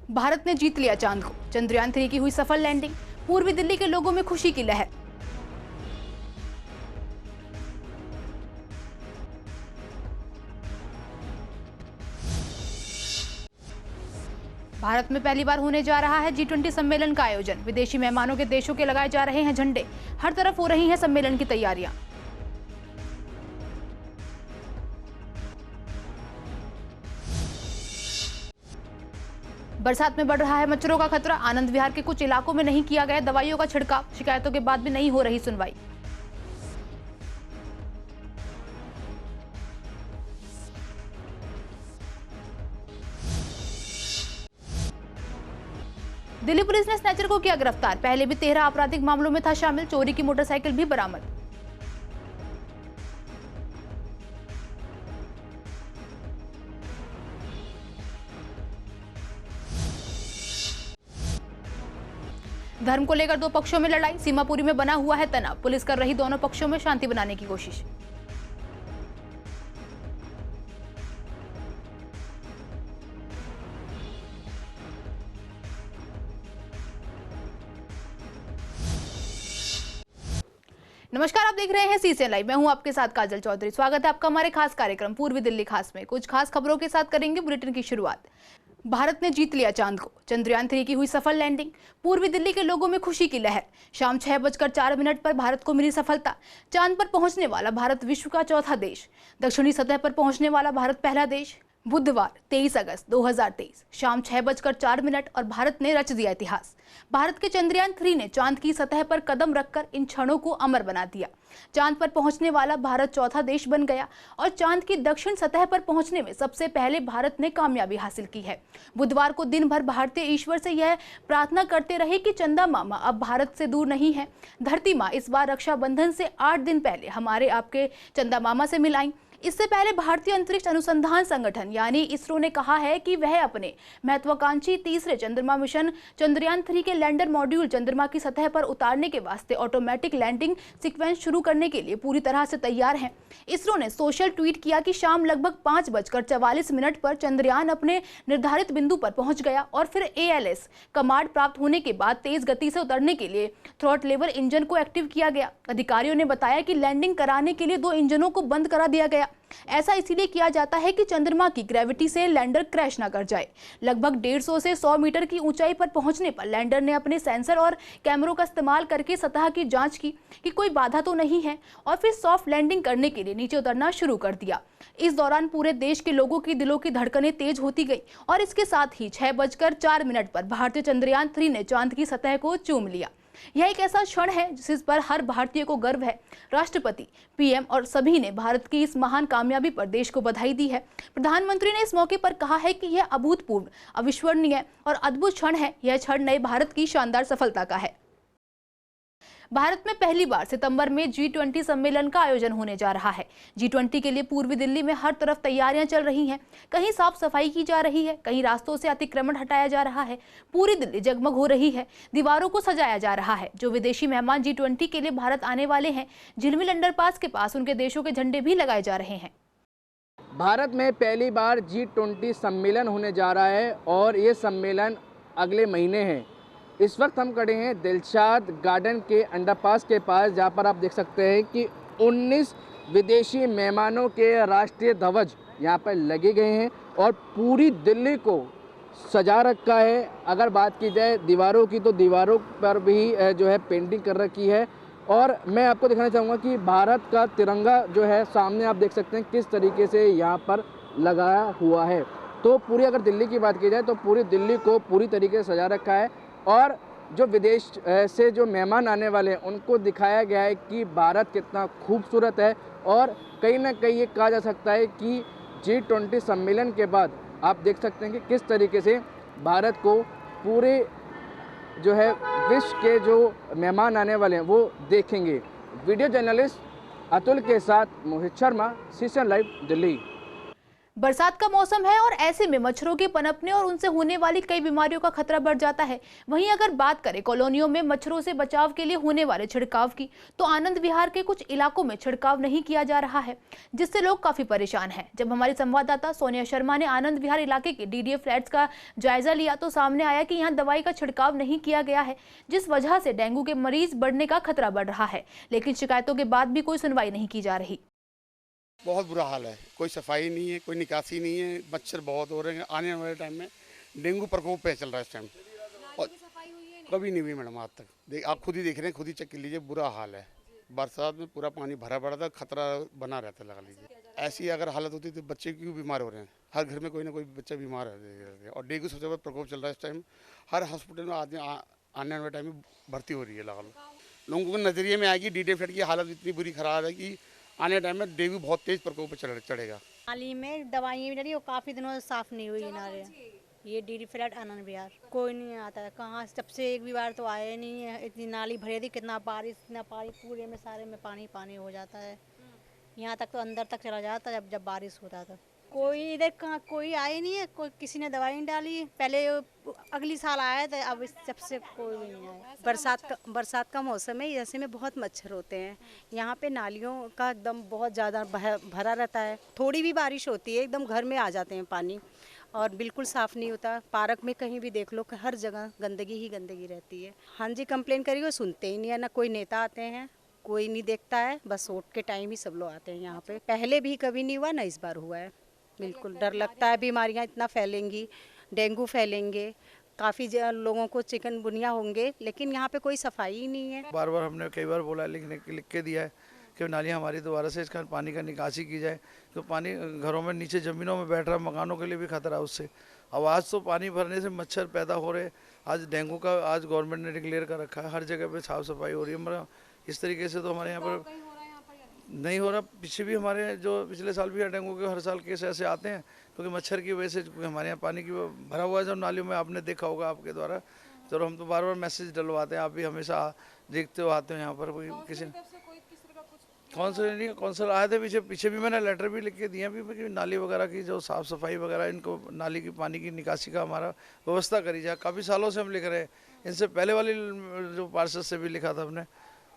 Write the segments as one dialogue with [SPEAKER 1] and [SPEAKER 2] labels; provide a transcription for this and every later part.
[SPEAKER 1] भारत ने जीत लिया चांद को, चंद्रयान 3 की हुई सफल लैंडिंग, पूर्वी दिल्ली के लोगों में खुशी की लहर। भारत में पहली बार होने जा रहा है G20 सम्मेलन का आयोजन। विदेशी मेहमानों के देशों के लगाए जा रहे हैं झंडे, हर तरफ हो रही हैं सम्मेलन की तैयारियां। बरसात में बढ़ रहा है मच्छरों का खतरा। आनंद विहार के कुछ इलाकों में नहीं किया गया दवाइयों का छिड़काव, शिकायतों के बाद भी नहीं हो रही सुनवाई। दिल्ली पुलिस ने स्नैचर को किया गिरफ्तार। पहले भी 13 आपराधिक मामलों में था शामिल। चोरी की मोटरसाइकिल भी बरामद। धर्म को लेकर दो पक्षों में लड़ाई, सीमापुरी में बना हुआ है तनाव। पुलिस कर रही दोनों पक्षों में शांति बनाने की कोशिश। नमस्कार, आप देख रहे हैं CCN लाइव। मैं हूं आपके साथ काजल चौधरी। स्वागत है आपका हमारे खास कार्यक्रम पूर्वी दिल्ली खास में। कुछ खास खबरों के साथ करेंगे बुलेटिन की शुरुआत। भारत ने जीत लिया चांद को, चंद्रयान 3 की हुई सफल लैंडिंग, पूर्वी दिल्ली के लोगों में खुशी की लहर। शाम 6:04 पर भारत को मिली सफलता। चांद पर पहुंचने वाला भारत विश्व का चौथा देश, दक्षिणी सतह पर पहुंचने वाला भारत पहला देश। बुधवार 23 अगस्त 2023 शाम 6:04 और भारत ने रच दिया इतिहास। भारत के चंद्रयान 3 ने चांद की सतह पर कदम रखकर इन क्षणों को अमर बना दिया। चांद पर पहुंचने वाला भारत चौथा देश बन गया और चांद की दक्षिण सतह पर पहुंचने में सबसे पहले भारत ने कामयाबी हासिल की है। बुधवार को दिन भर भारतीय ईश्वर से यह प्रार्थना करते रहे कि चंदा मामा अब भारत से दूर नहीं है। धरती माँ इस बार रक्षाबंधन से 8 दिन पहले हमारे आपके चंदा मामा से मिलाई। इससे पहले भारतीय अंतरिक्ष अनुसंधान संगठन यानी इसरो ने कहा है कि वह अपने महत्वाकांक्षी तीसरे चंद्रमा मिशन चंद्रयान 3 के लैंडर मॉड्यूल चंद्रमा की सतह पर उतारने के वास्ते ऑटोमेटिक लैंडिंग सीक्वेंस शुरू करने के लिए पूरी तरह से तैयार है। इसरो ने सोशल ट्वीट किया कि शाम लगभग 5:44 पर चंद्रयान अपने निर्धारित बिंदु पर पहुंच गया और फिर ALS कमांड प्राप्त होने के बाद तेज गति से उतरने के लिए थ्रॉट लेवर इंजन को एक्टिव किया गया। अधिकारियों ने बताया कि लैंडिंग कराने के लिए 2 इंजनों को बंद करा दिया गया। ऐसा इसीलिए किया जाता है कि चंद्रमा की ग्रेविटी से लैंडर क्रैश ना कर जाए। लगभग 150 से 100 मीटर की ऊंचाई पर पहुंचने पर लैंडर ने अपने सेंसर और कैमरों का इस्तेमाल करके सतह की जांच की कि कोई बाधा तो नहीं है और फिर सॉफ्ट लैंडिंग करने के लिए नीचे उतरना शुरू कर दिया। इस दौरान पूरे देश के लोगों की दिलों की धड़कनें तेज होती गई और इसके साथ ही 6:04 पर भारतीय चंद्रयान 3 ने चांद की सतह को चूम लिया। यह एक ऐसा क्षण है जिस पर हर भारतीय को गर्व है। राष्ट्रपति, PM और सभी ने भारत की इस महान कामयाबी पर देश को बधाई दी है। प्रधानमंत्री ने इस मौके पर कहा है कि यह अभूतपूर्व, अविस्मरणीय और अद्भुत क्षण है। यह क्षण नए भारत की शानदार सफलता का है। भारत में पहली बार सितंबर में G20 सम्मेलन का आयोजन होने जा रहा है। G20 के लिए पूर्वी दिल्ली में हर तरफ तैयारियां चल रही हैं। कहीं साफ सफाई की जा रही है, कहीं रास्तों से अतिक्रमण हटाया जा रहा है। पूरी दिल्ली जगमग हो रही है, दीवारों को सजाया जा रहा है। जो विदेशी मेहमान G20 के लिए भारत आने वाले हैं, झिलमिल अंडरपास के पास उनके देशों के झंडे भी लगाए जा रहे हैं।
[SPEAKER 2] भारत में पहली बार G20 सम्मेलन होने जा रहा है और ये सम्मेलन अगले महीने है। इस वक्त हम खड़े हैं दिलशाद गार्डन के अंडरपास के पास, जहाँ पर आप देख सकते हैं कि 19 विदेशी मेहमानों के राष्ट्रीय ध्वज यहाँ पर लगे गए हैं और पूरी दिल्ली को सजा रखा है। अगर बात की जाए दीवारों की तो दीवारों पर भी जो है पेंटिंग कर रखी है और मैं आपको दिखाना चाहूँगा कि भारत का तिरंगा जो है सामने आप देख सकते हैं किस तरीके से यहाँ पर लगाया हुआ है। तो पूरी अगर दिल्ली की बात की जाए तो पूरी दिल्ली को पूरी तरीके से सजा रखा है और जो विदेश से जो मेहमान आने वाले हैं उनको दिखाया गया है कि भारत कितना खूबसूरत है। और कहीं ना कहीं ये कहा जा सकता है कि G20 सम्मेलन के बाद आप देख सकते हैं कि किस तरीके से भारत को पूरे जो है विश्व के जो मेहमान आने वाले हैं वो देखेंगे। वीडियो जर्नलिस्ट अतुल के साथ मोहित शर्मा, CCN लाइव, दिल्ली।
[SPEAKER 1] बरसात का मौसम है और ऐसे में मच्छरों के पनपने और उनसे होने वाली कई बीमारियों का खतरा बढ़ जाता है। वहीं अगर बात करें कॉलोनियों में मच्छरों से बचाव के लिए होने वाले छिड़काव की, तो आनंद विहार के कुछ इलाकों में छिड़काव नहीं किया जा रहा है, जिससे लोग काफी परेशान हैं। जब हमारी संवाददाता सोनिया शर्मा ने आनंद विहार इलाके के डीडीए फ्लैट्स का जायजा लिया तो सामने आया कि यहाँ दवाई का छिड़काव नहीं किया गया है, जिस वजह से डेंगू के मरीज बढ़ने का खतरा बढ़ रहा है। लेकिन शिकायतों के बाद भी कोई सुनवाई नहीं की जा रही।
[SPEAKER 3] बहुत बुरा हाल है, कोई सफाई नहीं है, कोई निकासी नहीं है, मच्छर बहुत हो रहे हैं। आने वाले टाइम में डेंगू प्रकोप पे चल रहा है इस टाइम। और कभी नहीं हुई मैडम आज तक। आप खुद ही देख रहे हैं, खुद ही चेक कर लीजिए, बुरा हाल है। बरसात में पूरा पानी भरा पड़ा था, खतरा बना रहता लगा लीजिए। ऐसी अगर हालत होती तो बच्चे क्यों बीमार हो रहे हैं। हर घर में कोई ना कोई बच्चा बीमार है और डेंगू सबसे बड़ा प्रकोप चल रहा है इस टाइम। हर हॉस्पिटल में आदमी आने वाले टाइम में भर्ती हो रही है। लगा लो लोगों के नज़रिए में आएगी डीडीए फ्लैट की हालत इतनी बुरी खराब है कि आने टाइम में डेंगू बहुत तेज प्रकोप पर चढ़ेगा।
[SPEAKER 4] नाली में दवाइयाँ भी डली और काफ़ी दिनों से साफ़ नहीं हुई नाले। ये डीडी फ्लैट आनंद विहार कोई नहीं आता है। कहाँ जब से एक भी बार तो आया नहीं है। इतनी नाली भरी थी, कितना पानी पूरे में सारे में पानी पानी हो जाता है। यहाँ तक तो अंदर तक चला जाता जब जब बारिश होता था। कोई इधर कहाँ कोई आए नहीं है, कोई किसी ने दवाई नहीं डाली। पहले अगली साल आया था, अब जब से कोई भी नहीं आया।
[SPEAKER 5] बरसात का मौसम है, ऐसे में बहुत मच्छर होते हैं। यहाँ पे नालियों का एकदम बहुत ज़्यादा भरा रहता है। थोड़ी भी बारिश होती है एकदम घर में आ जाते हैं पानी और बिल्कुल साफ़ नहीं होता। पार्क में कहीं भी देख लो, हर जगह गंदगी ही गंदगी रहती है। हाँ जी, कंप्लेन करिए, वो सुनते ही नहीं है। ना कोई नेता आते हैं, कोई नहीं देखता है। बस वोट के टाइम ही सब लोग आते हैं यहाँ पे। पहले भी कभी नहीं हुआ, ना इस बार हुआ है। बिल्कुल डर लगता है, बीमारियाँ इतना फैलेंगी, डेंगू फैलेंगे, काफ़ी लोगों को चिकनगुनिया होंगे, लेकिन यहाँ पे कोई सफाई ही नहीं है।
[SPEAKER 6] बार बार हमने कई बार बोला लिख के दिया है कि नालियाँ हमारी दोबारा से इसका पानी का निकासी की जाए। तो पानी घरों में नीचे ज़मीनों में बैठ रहा, मकानों के लिए भी खतरा है उससे। अब आज तो पानी भरने से मच्छर पैदा हो रहे। आज डेंगू का आज गवर्नमेंट ने डिक्लेयर कर रखा है, हर जगह पे साफ़ सफाई हो रही है। मगर इस तरीके से तो हमारे यहाँ पर नहीं हो रहा। पीछे भी हमारे जो पिछले साल भी डेंगू के हर साल केस ऐसे आते हैं, क्योंकि मच्छर की वजह से हमारे यहाँ पानी की भरा हुआ है जो नालियों में। आपने देखा होगा आपके द्वारा। चलो हम तो बार बार मैसेज डलवाते हैं, आप भी हमेशा देखते हो, आते हो यहाँ पर। कोई किसी कौंसिल आए थे पीछे भी मैंने लेटर भी लिख के दिए भी कि नाली वगैरह की जो साफ़ सफाई वगैरह, इनको नाली की पानी की निकासी का हमारा व्यवस्था करी जाए। काफ़ी सालों से हम लिख रहे हैं। इनसे पहले वाली जो पार्षद से भी लिखा था हमने,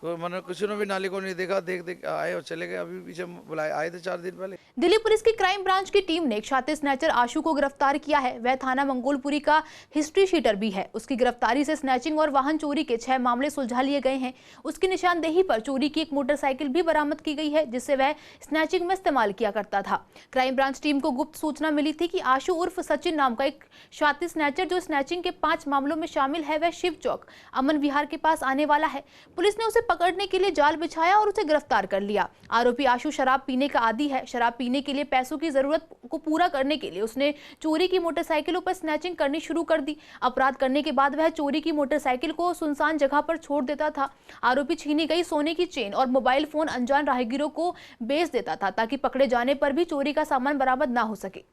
[SPEAKER 6] तो मैंने किसी ने भी नाली को नहीं देखा। देख आए और चले गए। अभी पीछे बुलाए आए थे 4 दिन पहले।
[SPEAKER 1] दिल्ली पुलिस की क्राइम ब्रांच की टीम ने एक शातिर स्नैचर आशु को गिरफ्तार किया है। वह थाना मंगोलपुरी का हिस्ट्री शीटर भी है। उसकी गिरफ्तारी से स्नैचिंग और वाहन चोरी के 6 मामले सुलझा लिए गए हैं। उसकी निशानदेही पर चोरी की एक मोटरसाइकिल भी बरामद की गई है, जिससे वह स्नैचिंग में इस्तेमाल किया करता था। क्राइम ब्रांच टीम को गुप्त सूचना मिली थी कि आशु उर्फ सचिन नाम का एक शातिर स्नैचर जो स्नैचिंग के 5 मामलों में शामिल है, वह शिव चौक अमन विहार के पास आने वाला है। पुलिस ने उसे पकड़ने के लिए बिछाया और उसे गिरफ्तार कर लिया। आरोपी आशु शराब पीने का आदी है। शराब पीने के लिए पैसों की जरूरत को पूरा करने के लिए उसने चोरी की मोटरसाइकिलों पर स्नैचिंग करनी शुरू कर दी। अपराध करने के बाद वह चोरी की मोटरसाइकिल को सुनसान जगह पर छोड़ देता था। आरोपी छीनी गई सोने की चेन और मोबाइल फोन अनजान राहगीरों को बेच देता था, ताकि पकड़े जाने पर भी चोरी का सामान बरामद ना हो सके।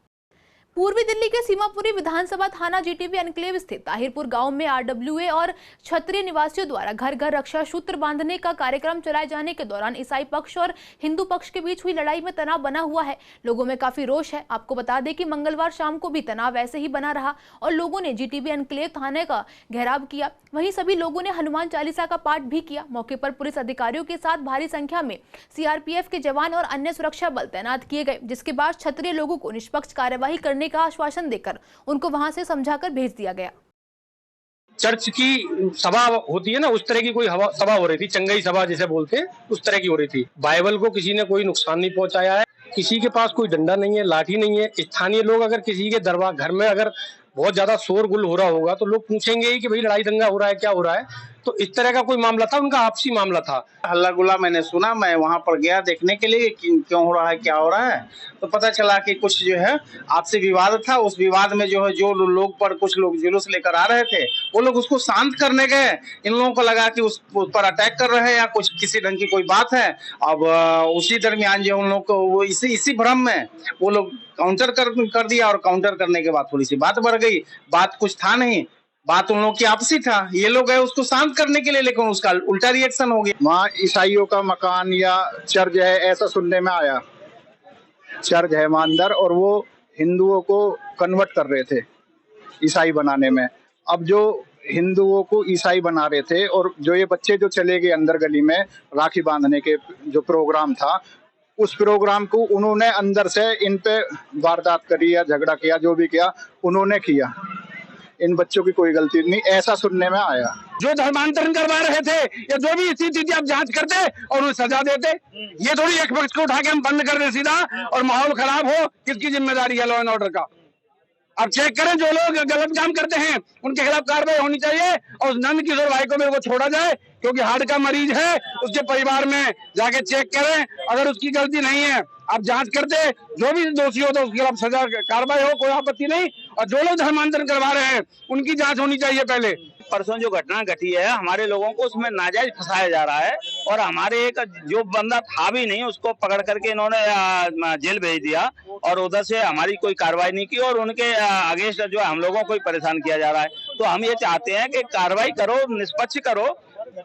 [SPEAKER 1] पूर्वी दिल्ली के सीमापुरी विधानसभा थाना जीटीबी एनक्लेव स्थित ताहिरपुर गांव में आरडब्ल्यूए और क्षत्रिय निवासियों द्वारा घर घर रक्षा सूत्र बांधने का कार्यक्रम चलाए जाने के दौरान ईसाई पक्ष और हिंदू पक्ष के बीच हुई लड़ाई में तनाव बना हुआ है। लोगों में काफी रोष है। आपको बता दें कि मंगलवार शाम को भी तनाव ऐसे ही बना रहा और लोगों ने जीटीबी एनक्लेव थाने का घेराव किया। वहीं सभी लोगों ने हनुमान चालीसा का पाठ भी किया। मौके पर पुलिस अधिकारियों के साथ भारी संख्या में सीआरपीएफ के जवान और अन्य सुरक्षा बल तैनात किए गए, जिसके बाद क्षत्रिय लोगों को निष्पक्ष कार्यवाही करने का आश्वासन देकर उनको वहां से समझाकर भेज दिया गया।
[SPEAKER 7] चर्च की सभा होती है ना, उस तरह की कोई सभा हो रही थी, चंगई सभा जिसे बोलते हैं, उस तरह की हो रही थी। बाइबल को किसी ने कोई नुकसान नहीं पहुंचाया है। किसी के पास कोई डंडा नहीं है, लाठी नहीं है। स्थानीय लोग अगर किसी के दरबार घर में अगर बहुत ज्यादा शोरगुल हो रहा होगा तो लोग पूछेंगे ही कि भाई लड़ाई दंगा हो रहा है, क्या हो रहा है। तो इस तरह का कोई मामला था, उनका आपसी मामला था।
[SPEAKER 8] हल्ला गुल्ला मैंने सुना, मैं वहां पर गया देखने के लिए कि क्यों हो रहा है, क्या हो रहा है। तो पता चला कि कुछ जो है आपसी विवाद था। उस विवाद में जो है जो लोग पर कुछ लोग जुलूस लेकर आ रहे थे, वो लोग उसको शांत करने गए। इन लोगों को लगा कि उस पर अटैक कर रहे हैं या कुछ किसी ढंग की कोई बात है। अब उसी दरमियान जो उन लोग को वो इसी भ्रम में वो लोग काउंटर कर दिया और काउंटर करने के बाद थोड़ी सी बात बढ़ गई। बात कुछ था नहीं, बात उन लोगों की आपसी था। ये लोग गए उसको शांत करने के लिए, लेकिन उसका उल्टा रिएक्शन हो गया।
[SPEAKER 9] वहाँ ईसाइयों का मकान या चर्च है ऐसा सुनने में आया। चर्च है वहाँ अंदर और वो हिंदुओं को कन्वर्ट कर रहे थे ईसाई बनाने में। अब जो हिंदुओं को ईसाई बना रहे थे और जो ये बच्चे जो चले गए अंदर गली में राखी बांधने के जो प्रोग्राम था, उस प्रोग्राम को उन्होंने अंदर से इन पे वारदात करी या झगड़ा किया, जो भी किया उन्होंने किया। इन बच्चों की कोई गलती नहीं, ऐसा सुनने में आया।
[SPEAKER 7] जो धर्मांतरण करवा रहे थे या जो भी स्थिति थी, आप जांच करते और उन्हें सजा देते। ये थोड़ी एक पक्ष को उठा के हम बंद कर दे सीधा और माहौल खराब हो, किसकी जिम्मेदारी है लॉ एंड ऑर्डर का? अब चेक करें, जो लोग गलत काम करते हैं उनके खिलाफ कार्रवाई होनी चाहिए और उस नंद किशोर भाई को मेरे को छोड़ा जाए, क्योंकि हार्ट का मरीज है। उसके परिवार में जाके चेक करें, अगर उसकी गलती नहीं है आप जांच करते, जो भी दोषी हो तो उसके खिलाफ सजा कार्रवाई हो, कोई आपत्ति नहीं। और जो लोग धर्मांतरण करवा रहे हैं उनकी जांच होनी चाहिए पहले।
[SPEAKER 8] परसों जो घटना घटी है, हमारे लोगों को उसमें नाजायज फंसाया जा रहा है और हमारे एक जो बंदा था भी नहीं उसको पकड़ करके इन्होंने जेल भेज दिया और उधर से हमारी कोई कार्रवाई नहीं की और उनके अगेंस्ट जो है हम लोगों को परेशान किया जा रहा है। तो हम ये चाहते हैं कि कार्रवाई करो, निष्पक्ष करो,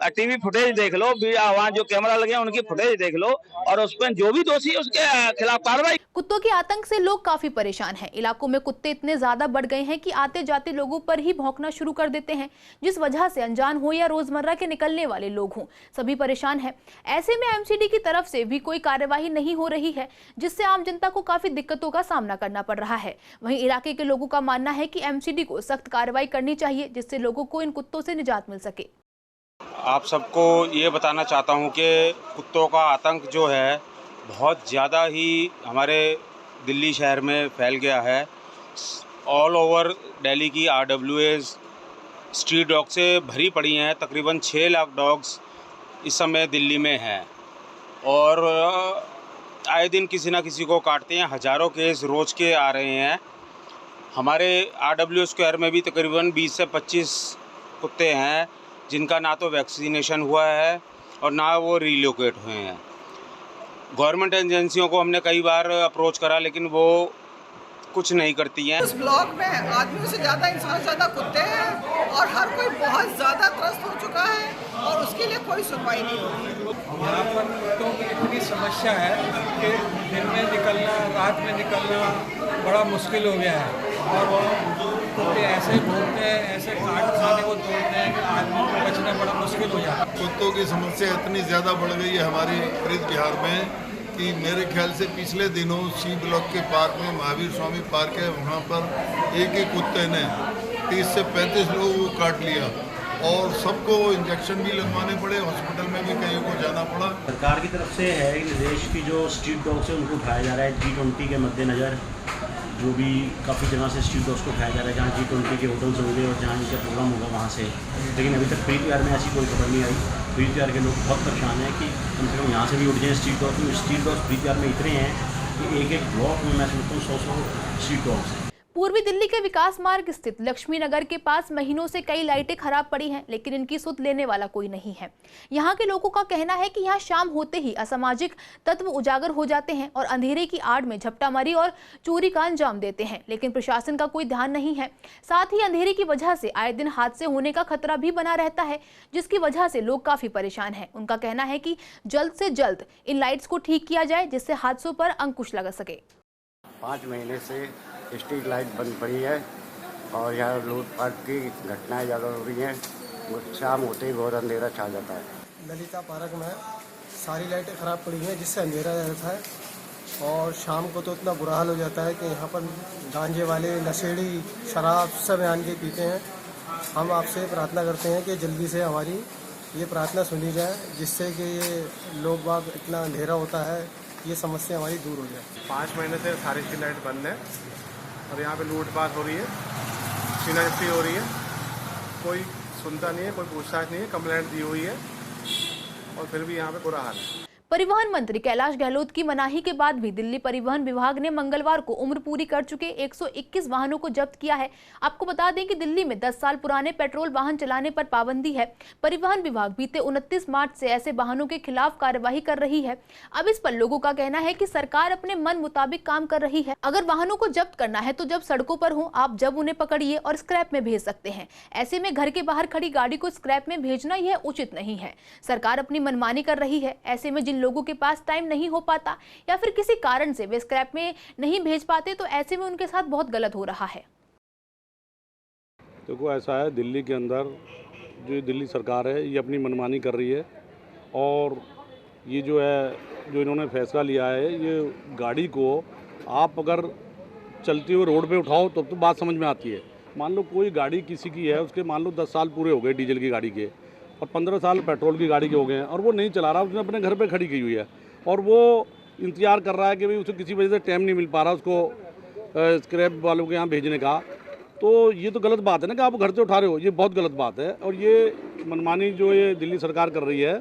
[SPEAKER 8] टीवी फुटेज देख लो, वहाँ जो कैमरा लगे हैं उनकी फुटेज देख लो और उस पर जो भी दोषी है उसके खिलाफ कार्रवाई।
[SPEAKER 1] कुत्तों के आतंक से लोग काफी परेशान हैं। इलाकों में कुत्ते इतने ज्यादा बढ़ गए हैं कि आते जाते लोगों पर ही भौंकना शुरू कर देते हैं, जिस वजह से अनजान हो या रोजमर्रा के निकलने वाले लोग हों, सभी परेशान हैं। ऐसे में एमसीडी की तरफ से भी कोई कार्यवाही नहीं हो रही है, जिससे आम जनता को काफी दिक्कतों का सामना करना पड़ रहा है। वहीं इलाके के लोगों का मानना है कि एमसीडी को सख्त कार्रवाई करनी चाहिए, जिससे लोगों को इन कुत्तों से निजात मिल सके।
[SPEAKER 10] आप सबको ये बताना चाहता हूँ कि कुत्तों का आतंक जो है बहुत ज़्यादा ही हमारे दिल्ली शहर में फैल गया है। ऑल ओवर दिल्ली की RWAs स्ट्रीट डॉग से भरी पड़ी हैं। तकरीबन 6 लाख डॉग्स इस समय दिल्ली में हैं और आए दिन किसी न किसी को काटते हैं। हज़ारों केस रोज़ के आ रहे हैं। हमारे RW स्क्वायर में भी तकरीबन 20 से 25 कुत्ते हैं जिनका ना तो वैक्सीनेशन हुआ है और ना वो रिलोकेट हुए हैं। गवर्नमेंट एजेंसियों को हमने कई बार अप्रोच करा, लेकिन वो कुछ नहीं करती हैं।
[SPEAKER 11] उस ब्लॉक में आदमियों से ज़्यादा, इंसान से ज़्यादा कुत्ते हैं और हर कोई बहुत ज़्यादा त्रस्त हो चुका है और उसके लिए कोई सुनवाई नहीं हो रही।
[SPEAKER 12] यहाँ पर कुत्तों की इतनी समस्या है कि दिन में निकलना, रात में निकलना बड़ा मुश्किल हो गया है और वो कुत्ते ऐसे घूमते हैं, ऐसे काट खाने को तोड़ते हैं कि आदमी को बचना बड़ा मुश्किल हो जाता है।
[SPEAKER 13] कुत्तों की समस्या इतनी ज़्यादा बढ़ गई है हमारी फरीद बिहार में कि मेरे ख्याल से पिछले दिनों सी ब्लॉक के पार्क में महावीर स्वामी पार्क है, वहाँ पर एक ही कुत्ते ने 30 से 35 लोगों को काट लिया और सबको इंजेक्शन भी लगवाने पड़े, हॉस्पिटल में भी कईयों को जाना पड़ा।
[SPEAKER 14] सरकार की तरफ से है कि देश की जो स्ट्रीट डॉग्स है उनको उठाया जा रहा है। G20 के मद्देनज़र जो भी काफ़ी जगह से स्ट्रीट डॉग्स को उठाया जा रहा है, जहाँ G20 के होटल्स होंगे और जहाँ इनका प्रोग्राम होगा वहाँ से। लेकिन अभी तक फरीद बिहार में ऐसी कोई खबर नहीं आई। फरीद बिहार के लोग बहुत परेशान हैं कि कम से कम यहाँ से भी उठ जाएँ street dogs. Street dogs Farid Bihar में इतने हैं कि एक ब्लॉक में मैं समझता हूँ 100 स्ट्रीट डॉग्स हैं।
[SPEAKER 1] पूर्वी दिल्ली के विकास मार्ग स्थित लक्ष्मी नगर के पास महीनों से कई लाइटें खराब पड़ी हैं, लेकिन इनकी सुध लेने वाला कोई नहीं है। यहाँ के लोगों का कहना है कि यहाँ शाम होते ही असामाजिक तत्व उजागर हो जाते हैं और अंधेरे की आड़ में झपटामारी और चोरी का अंजाम देते हैं, लेकिन प्रशासन का कोई ध्यान नहीं है। साथ ही अंधेरे की वजह से आए दिन हादसे होने का खतरा भी बना रहता है, जिसकी वजह से लोग काफी परेशान हैं। उनका कहना है कि जल्द से जल्द इन लाइट्स को ठीक किया जाए, जिससे हादसों पर अंकुश लगा सके।
[SPEAKER 15] 5 महीने से स्ट्रीट लाइट बंद पड़ी है और यहाँ लूटपाट की घटनाएं ज़्यादा हो रही हैं। शाम होते ही घोर अंधेरा छा जाता है।
[SPEAKER 16] ललिता पार्क में सारी लाइटें ख़राब पड़ी हैं, जिससे अंधेरा रहता है और शाम को तो इतना बुरा हाल हो जाता है कि यहाँ पर गांजे वाले, नशेड़ी, शराब सब आन के पीते हैं। हम आपसे प्रार्थना करते हैं कि जल्दी से हमारी ये प्रार्थना सुनी जाए, जिससे कि ये लोग बाग इतना अंधेरा होता है, ये समस्या हमारी दूर हो जाए।
[SPEAKER 17] 5 महीने से सारी स्ट्रीट लाइट बंद है और यहाँ पे लूटपाट हो रही है, छीना-झपटी हो रही है। कोई सुनता नहीं है, कोई पूछताछ नहीं है। कंप्लेंट दी हुई है और फिर भी यहाँ पे बुरा हाल है।
[SPEAKER 1] परिवहन मंत्री कैलाश गहलोत की मनाही के बाद भी दिल्ली परिवहन विभाग ने मंगलवार को उम्र पूरी कर चुके 121 वाहनों को जब्त किया है। आपको बता दें कि दिल्ली में 10 साल पुराने पेट्रोल वाहन चलाने पर पाबंदी है। परिवहन विभाग बीते 29 मार्च से ऐसे वाहनों के खिलाफ कार्यवाही कर रही है। अब इस पर लोगों का कहना है कि सरकार अपने मन मुताबिक काम कर रही है। अगर वाहनों को जब्त करना है तो जब सड़कों पर हो, आप जब उन्हें पकड़िए और स्क्रैप में भेज सकते हैं। ऐसे में घर के बाहर खड़ी गाड़ी को स्क्रैप में भेजना यह उचित नहीं है। सरकार अपनी मनमानी कर रही है। ऐसे में जिन लोगों के पास टाइम नहीं हो पाता या फिर किसी कारण से वे स्क्रैप में नहीं भेज पाते, तो ऐसे में उनके साथ बहुत गलत हो रहा है।
[SPEAKER 18] देखो ऐसा है, दिल्ली के अंदर जो दिल्ली सरकार है ये अपनी मनमानी कर रही है और ये जो है जो इन्होंने फैसला लिया है, ये गाड़ी को आप अगर चलते हुए रोड पे उठाओ तब तो बात समझ में आती है। मान लो कोई गाड़ी किसी की है, उसके मान लो 10 साल पूरे हो गए डीजल की गाड़ी के और 15 साल पेट्रोल की गाड़ी के हो गए हैं और वो नहीं चला रहा, उसने अपने घर पे खड़ी की हुई है और वो इंतज़ार कर रहा है कि भाई उसे किसी वजह से टाइम नहीं मिल पा रहा उसको स्क्रैप वालों के यहाँ भेजने का। तो ये तो गलत बात है ना कि आप घर से उठा रहे हो, ये बहुत गलत बात है। और ये मनमानी जो ये दिल्ली सरकार कर रही है,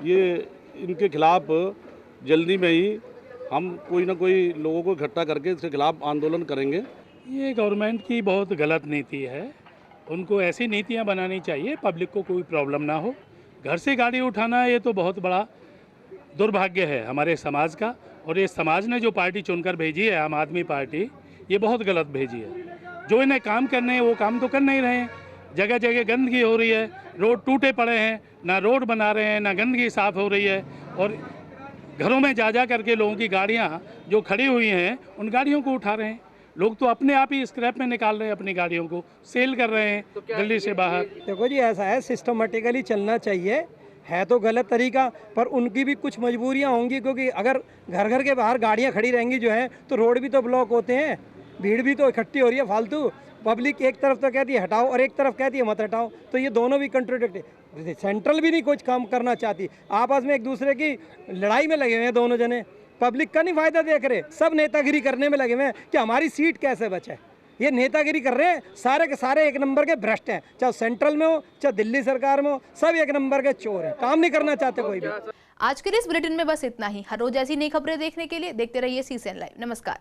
[SPEAKER 18] ये इनके खिलाफ जल्दी में ही हम कोई ना कोई लोगों को इकट्ठा करके इसके खिलाफ आंदोलन करेंगे।
[SPEAKER 19] ये गवर्नमेंट की बहुत गलत नीति है, उनको ऐसी नीतियां बनानी चाहिए पब्लिक को कोई प्रॉब्लम ना हो। घर से गाड़ी उठाना ये तो बहुत बड़ा दुर्भाग्य है हमारे समाज का, और ये समाज ने जो पार्टी चुनकर भेजी है आम आदमी पार्टी, ये बहुत गलत भेजी है। जो इन्हें काम करने हैं वो काम तो कर नहीं रहे हैं। जगह जगह गंदगी हो रही है, रोड टूटे पड़े हैं, ना रोड बना रहे हैं, ना गंदगी साफ़ हो रही है और घरों में जा करके लोगों की गाड़ियां जो खड़ी हुई हैं उन गाड़ियों को उठा रहे हैं। लोग तो अपने आप ही स्क्रैप में निकाल रहे हैं, अपनी गाड़ियों को सेल कर रहे हैं दिल्ली से बाहर।
[SPEAKER 20] देखो जी, ऐसा है, सिस्टमेटिकली चलना चाहिए, है तो गलत तरीका, पर उनकी भी कुछ मजबूरियां होंगी, क्योंकि अगर घर घर के बाहर गाड़ियां खड़ी रहेंगी जो है तो रोड भी तो ब्लॉक होते हैं, भीड़ भी तो इकट्ठी हो रही है फालतू। पब्लिक एक तरफ तो कहती है हटाओ और एक तरफ कहती है मत हटाओ, तो ये दोनों भी कंट्रोडिक्ट। सेंट्रल भी नहीं कुछ काम करना चाहती, आपस में एक दूसरे की लड़ाई में लगे हुए हैं दोनों जने। पब्लिक का नहीं फायदा देख रहे, सब नेतागिरी करने में लगे हुए हैं कि हमारी सीट कैसे बचे। ये नेतागिरी कर रहे हैं, सारे के सारे एक नंबर के भ्रष्ट हैं, चाहे सेंट्रल में हो चाहे दिल्ली सरकार में हो, सब एक नंबर के चोर हैं, काम नहीं करना चाहते कोई भी।
[SPEAKER 1] आज के इस बुलेटिन में बस इतना ही। हर रोज ऐसी नई खबरें देखने के लिए देखते रहिए CCN लाइव। नमस्कार।